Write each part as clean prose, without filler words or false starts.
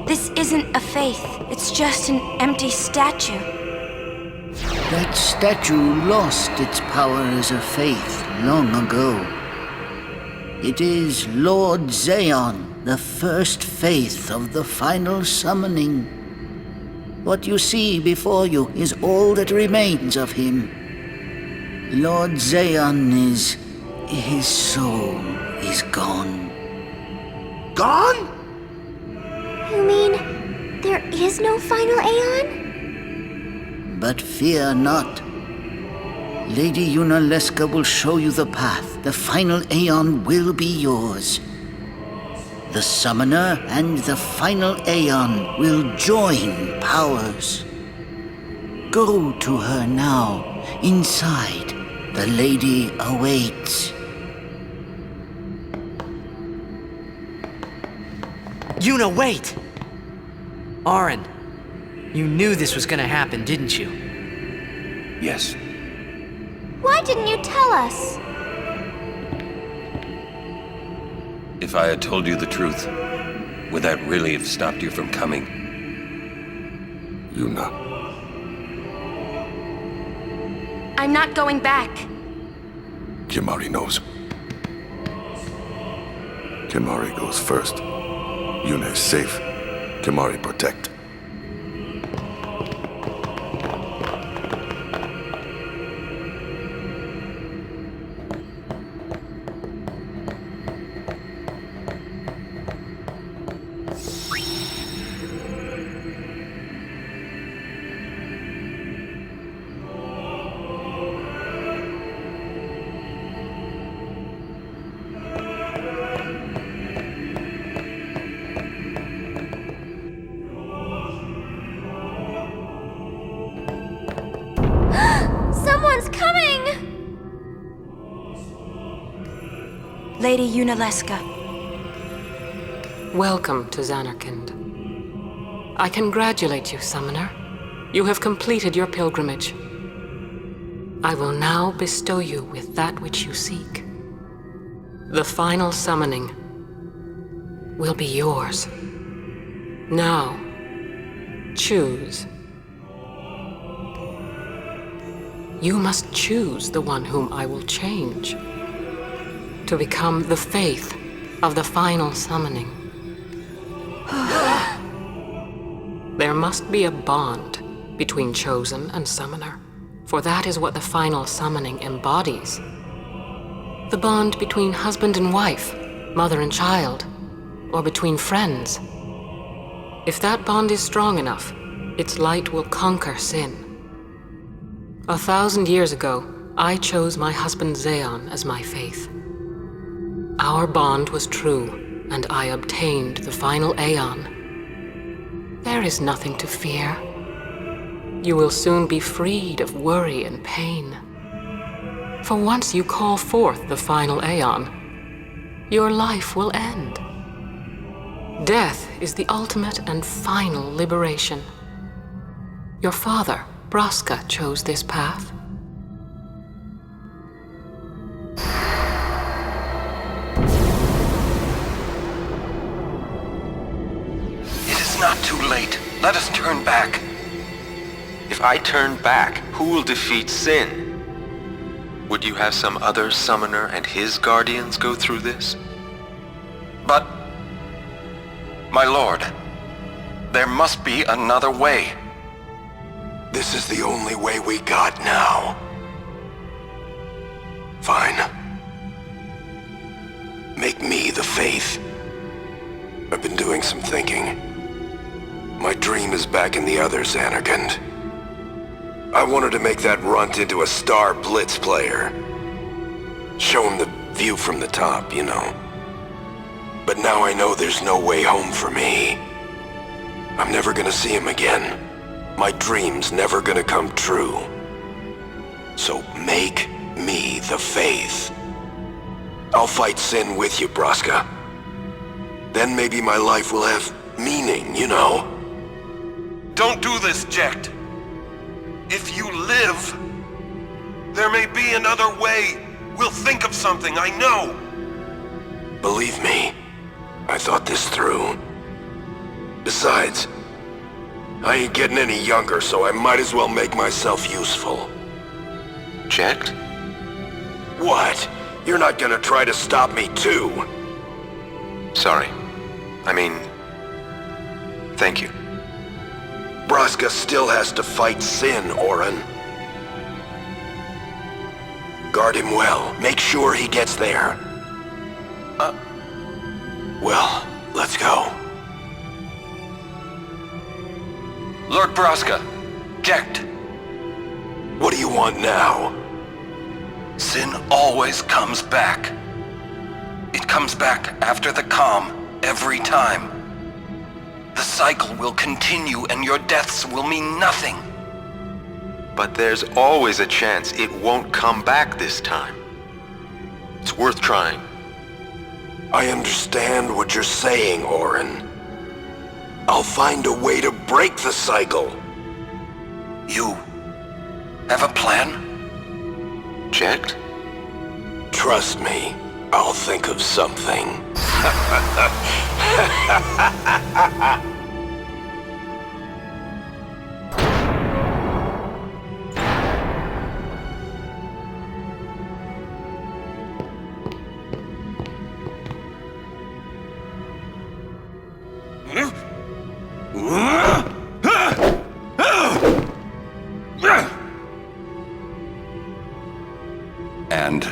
This isn't a faith. It's just an empty statue. That statue lost its power as a faith long ago. It is Lord Zayon, the first faith of the final summoning. What you see before you is all that remains of him. Lord Zayon is... his soul is gone. Gone? You mean there is no final Aeon? But fear not. Lady Yunalesca will show you the path. The final Aeon will be yours. The Summoner and the final Aeon will join powers. Go to her now. Inside, the lady awaits. Yuna, wait! Auron, you knew this was gonna happen, didn't you? Yes. Why didn't you tell us? If I had told you the truth, would that really have stopped you from coming? Yuna. I'm not going back. Kimahri knows. Kimahri goes first. Yuna is safe. Kimahri protect. Someone's coming! Lady Yunalesca. Welcome to Zanarkand. I congratulate you, Summoner. You have completed your pilgrimage. I will now bestow you with that which you seek. The final summoning will be yours. Now, choose. You must choose the one whom I will change to become the faith of the final summoning. There must be a bond between Chosen and Summoner, for that is what the final summoning embodies. The bond between husband and wife, mother and child, or between friends. If that bond is strong enough, its light will conquer sin. 1,000 years ago, I chose my husband Zayon as my faith. Our bond was true, and I obtained the final Aeon. There is nothing to fear. You will soon be freed of worry and pain. For once you call forth the final Aeon, your life will end. Death is the ultimate and final liberation. Your father, Braska, chose this path. It is not too late. Let us turn back. If I turn back, who will defeat sin? Would you have some other summoner and his guardians go through this? But... my lord, there must be another way. This is the only way we got now. Fine. Make me the Faith. I've been doing some thinking. My dream is back in the other Xanarkand. I wanted to make that runt into a star blitz player. Show him the view from the top, you know. But now I know there's no way home for me. I'm never gonna see him again. My dream's never gonna come true. So make me the Faith. I'll fight sin with you, Braska. Then maybe my life will have meaning, you know? Don't do this, Jecht. If you live, there may be another way. We'll think of something, I know. Believe me, I thought this through. Besides, I ain't getting any younger, so I might as well make myself useful. Jecht? What? You're not gonna try to stop me too? Sorry. I mean... thank you. Braska still has to fight sin, Orin. Guard him well. Make sure he gets there. Well, let's go. Lord Braska, Jecht. What do you want now? Sin always comes back. It comes back after the calm, every time. The cycle will continue and your deaths will mean nothing. But there's always a chance it won't come back this time. It's worth trying. I understand what you're saying, Orin. I'll find a way to break the cycle. You have a plan? Jecht? Trust me, I'll think of something. And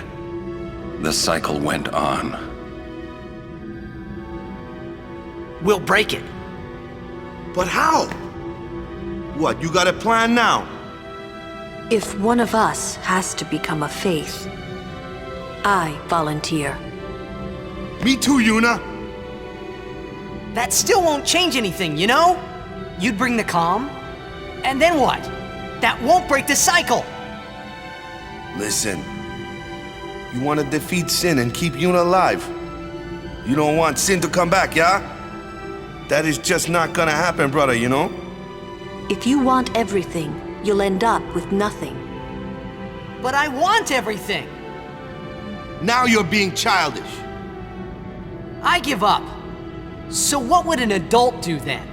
the cycle went on. We'll break it. But how? What, you got a plan now? If one of us has to become a Faith, I volunteer. Me too, Yuna. That still won't change anything, you know? You'd bring the calm, and then what? That won't break the cycle! Listen, you want to defeat Sin and keep Yuna alive. You don't want Sin to come back, yeah? That is just not gonna happen, brother, you know? If you want everything, you'll end up with nothing. But I want everything! Now you're being childish. I give up. So what would an adult do then?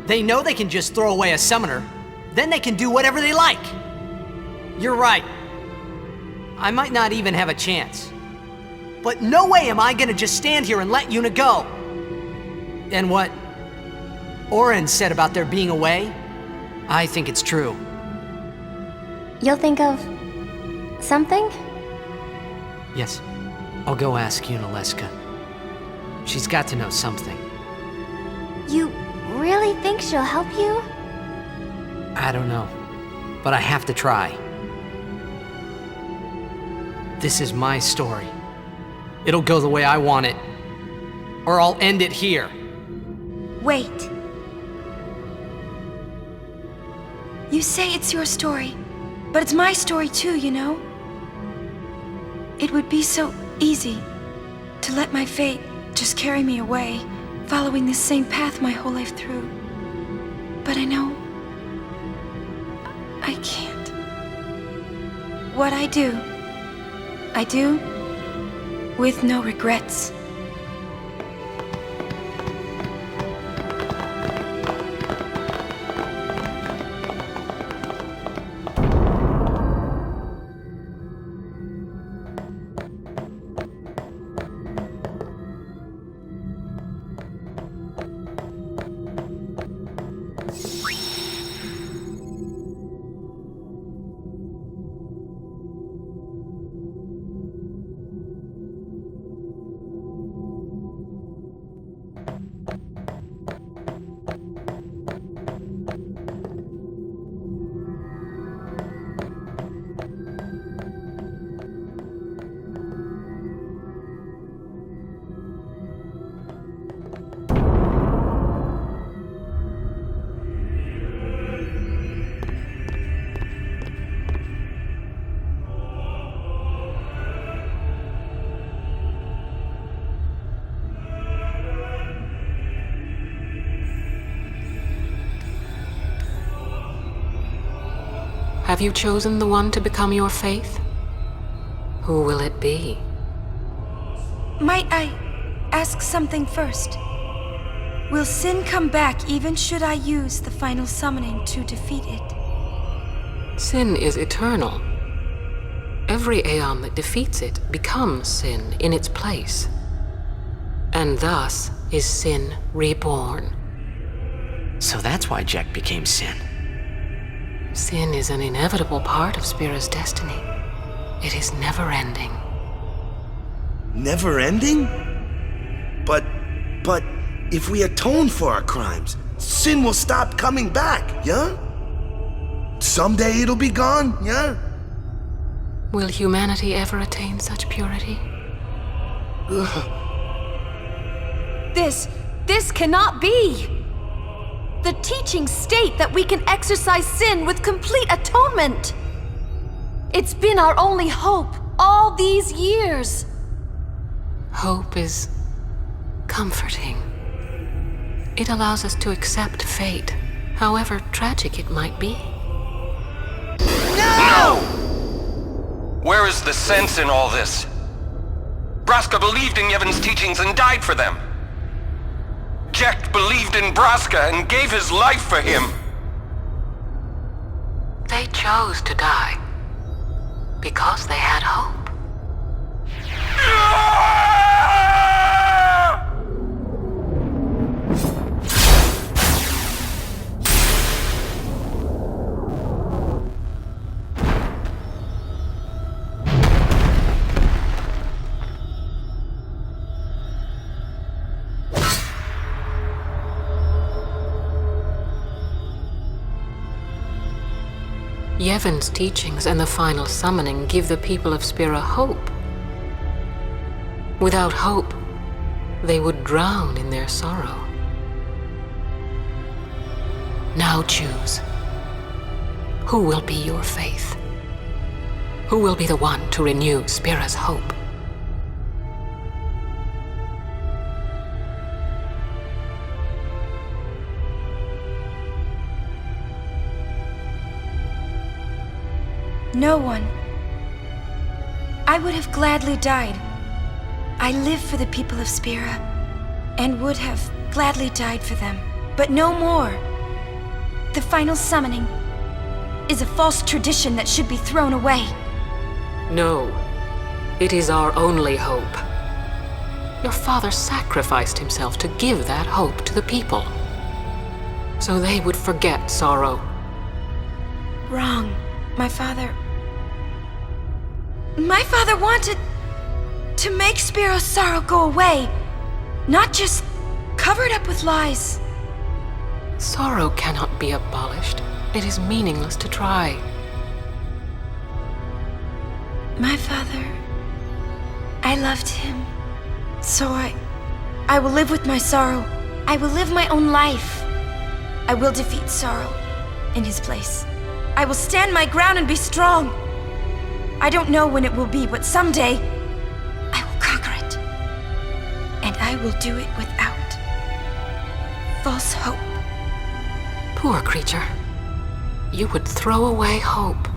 They know they can just throw away a summoner, then they can do whatever they like. You're right. I might not even have a chance. But no way am I gonna just stand here and let Yuna go. And what Orin said about there being a way, I think it's true. You'll think of something? Yes, I'll go ask Yunalesca. She's got to know something. You really think she'll help you? I don't know, but I have to try. This is my story. It'll go the way I want it, or I'll end it here. Wait. You say it's your story, but it's my story too, you know? It would be so easy to let my fate just carry me away, following this same path my whole life through. But I know I can't. What I do with no regrets. Have you chosen the one to become your faith? Who will it be? Might I ask something first? Will Sin come back even should I use the final summoning to defeat it? Sin is eternal. Every Aeon that defeats it becomes Sin in its place. And thus is Sin reborn. So that's why Jack became Sin. Sin is an inevitable part of Spira's destiny. It is never-ending. Never-ending? But if we atone for our crimes, Sin will stop coming back, yeah? Someday it'll be gone, yeah? Will humanity ever attain such purity? This cannot be! The teachings state that we can exercise sin with complete atonement! It's been our only hope all these years! Hope is comforting. It allows us to accept fate, however tragic it might be. No! Where is the sense in all this? Braska believed in Yevon's teachings and died for them. Jack believed in Braska and gave his life for him. They chose to die because they had hope. Yevon's teachings and the final summoning give the people of Spira hope. Without hope, they would drown in their sorrow. Now choose. Who will be your faith? Who will be the one to renew Spira's hope? No one. I would have gladly died. I live for the people of Spira, and would have gladly died for them, but no more. The final summoning is a false tradition that should be thrown away. No, it is our only hope. Your father sacrificed himself to give that hope to the people, so they would forget sorrow. Wrong. My father wanted to make Spira's sorrow go away, not just cover it up with lies. Sorrow cannot be abolished. It is meaningless to try. My father, I loved him. So I will live with my sorrow. I will live my own life. I will defeat sorrow in his place. I will stand my ground and be strong. I don't know when it will be, but someday I will conquer it. And I will do it without false hope. Poor creature. You would throw away hope.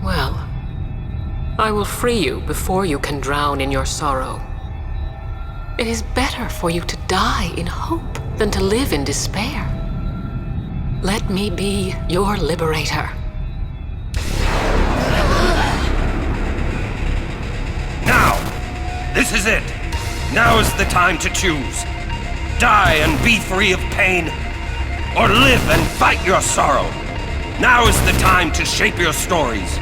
Well, I will free you before you can drown in your sorrow. It is better for you to die in hope than to live in despair. Let me be your liberator. Now! This is it! Now is the time to choose. Die and be free of pain, or live and fight your sorrow. Now is the time to shape your stories.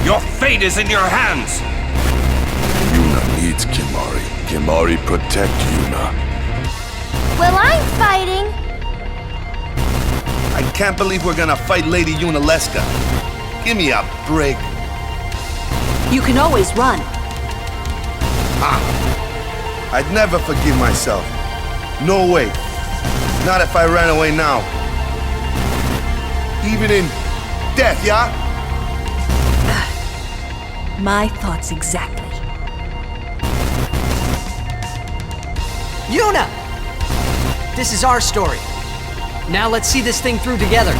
Your fate is in your hands. Yuna needs Kimahri. Kimahri protect Yuna. Well, I'm fighting. I can't believe we're gonna fight Lady Yunalesca. Give me a break. You can always run. I'd never forgive myself. No way. Not if I ran away now. Even in death, yeah? My thoughts exactly. Yuna! This is our story. Now let's see this thing through together.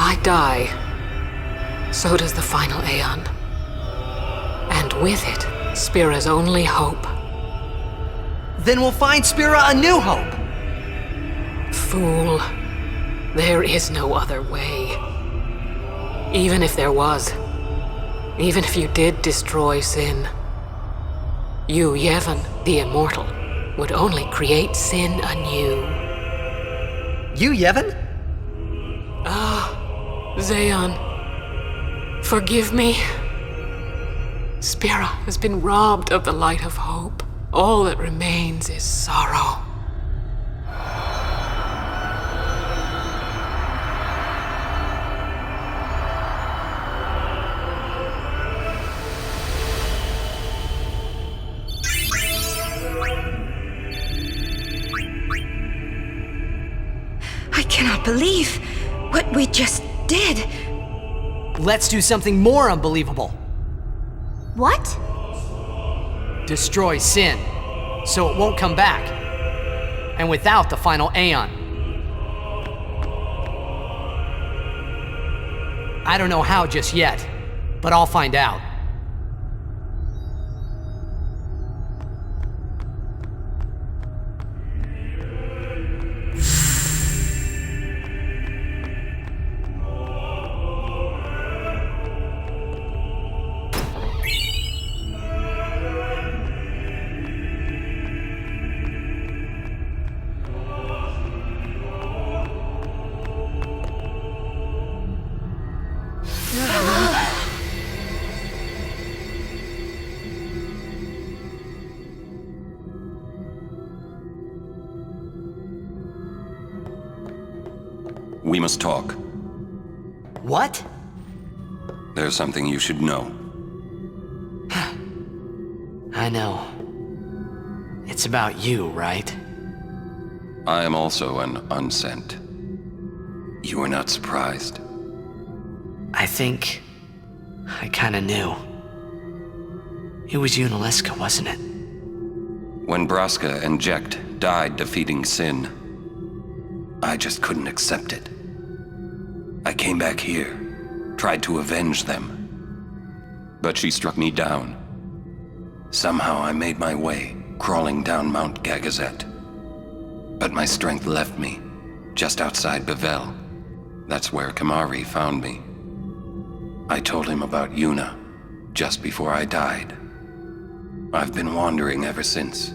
I die, so does the final Aeon. And with it, Spira's only hope. Then we'll find Spira a new hope! Fool. There is no other way. Even if there was, even if you did destroy Sin, you, Yevon, the Immortal, would only create Sin anew. You, Yevon? Zeon, forgive me. Spira has been robbed of the light of hope. All that remains is sorrow. I cannot believe what we just did. Let's do something more unbelievable. What? Destroy Sin, so it won't come back. And without the final Aeon. I don't know how just yet, but I'll find out. We must talk. What? There's something you should know. I know. It's about you, right? I am also an unsent. You are not surprised. I think I kinda knew. It was Yunalesca, wasn't it? When Braska and Jekt died defeating Sin, I just couldn't accept it. I came back here, tried to avenge them. But she struck me down. Somehow I made my way, crawling down Mount Gagazet. But my strength left me, just outside Bevel. That's where Kamari found me. I told him about Yuna, just before I died. I've been wandering ever since,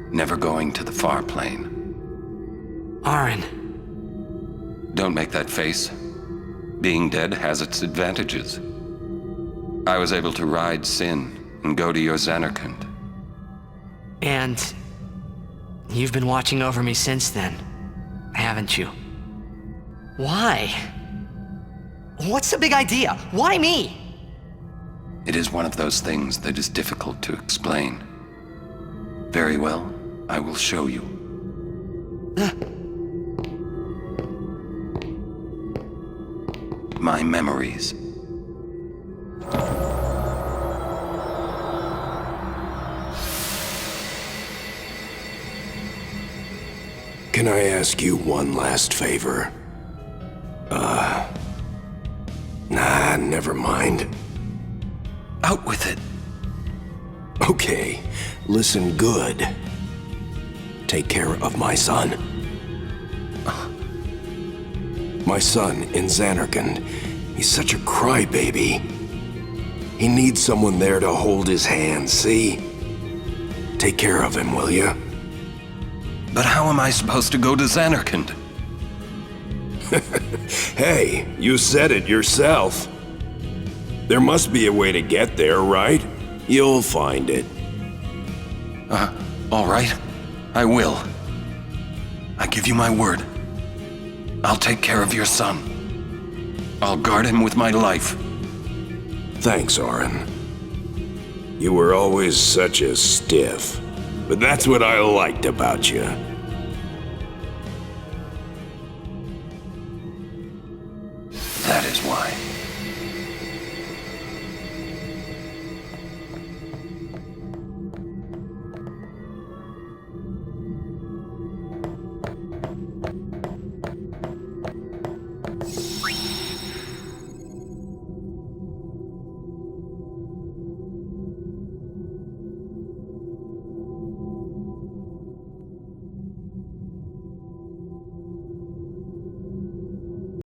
never going to the far plane. Aren. Don't make that face. Being dead has its advantages. I was able to ride Sin and go to your Zanarkand. And you've been watching over me since then, haven't you? Why? What's the big idea? Why me? It is one of those things that is difficult to explain. Very well, I will show you. My memories. Can I ask you one last favor? Nah, never mind. Out with it. Okay, listen good. Take care of my son. My son in Zanarkand. He's such a crybaby. He needs someone there to hold his hand, see? Take care of him, will you? But how am I supposed to go to Zanarkand? Hey, you said it yourself. There must be a way to get there, right? You'll find it. All right. I will. I give you my word. I'll take care of your son. I'll guard him with my life. Thanks, Aren. You were always such a stiff. But that's what I liked about you.